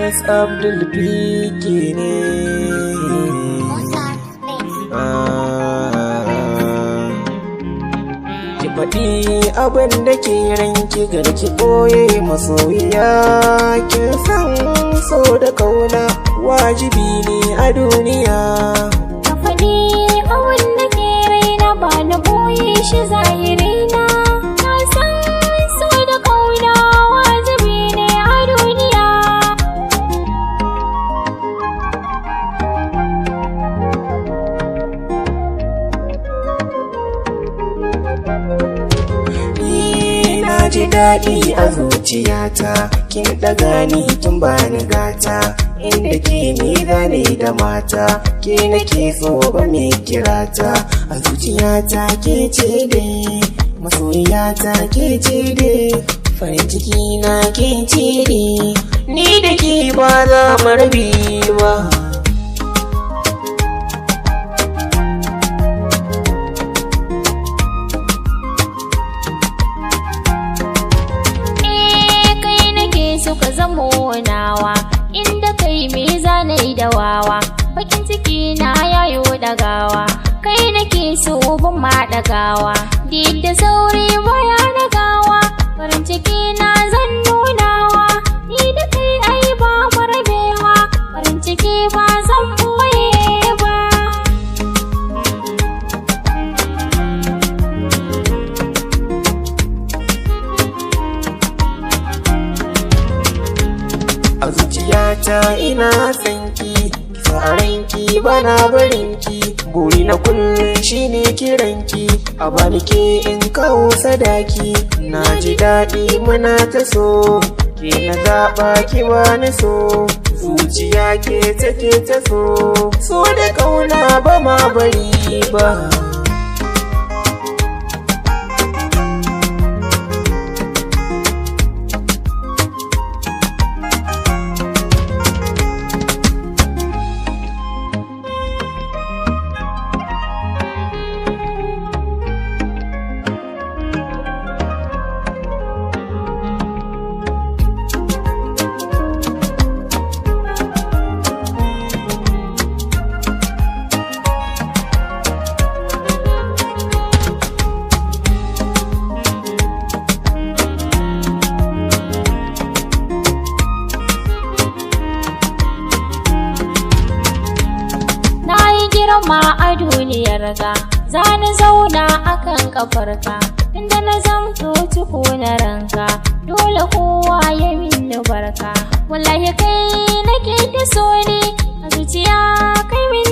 Abdul biki ne. Ki faɗi abin da ke ranki garki ɓoye masoyiya. Kin san so da kauna wajibi ne a duniya. Ka faɗi abin da ke raina ba na ɓoye shi zahirina. Na san so da kauna wajibi ne a duniya. Ji daɗi a zuciyata, kin ɗaga ni kin bani gata, inda ke ni gane da mata, ke nake so ba mai kirata. A zuciyata ke ce dai, masoyiyata ke ce dai, farin ciki na ke ce dai, ni da ke ba za mu rabi ba. Suka zamo nawa inda kai me zanai da wawa, bakin ciki na yayo dagawa, kai nake so ban ma dagawa, duk da sauri baya dagawa, farin ciki na zan nunawa, ni da kai ai ba mu rabewa, farin ciki ba zan boye ba. A zuciyata ina sanki, faranki bana barinki, buri na kullum shine kiranki, a bani ke in kawo sadaki. Na ji daɗi muna ta so, ke na zaɓa ki bani so, zuciya ke take ta so da kauna ba ma bari ba. Ma a duniyar ga za ni zauna akan kafarka, inda na zamto ciko na ranka, dole kowa ya minni barka, wallahi kai nake ta so ne a zuciya kai min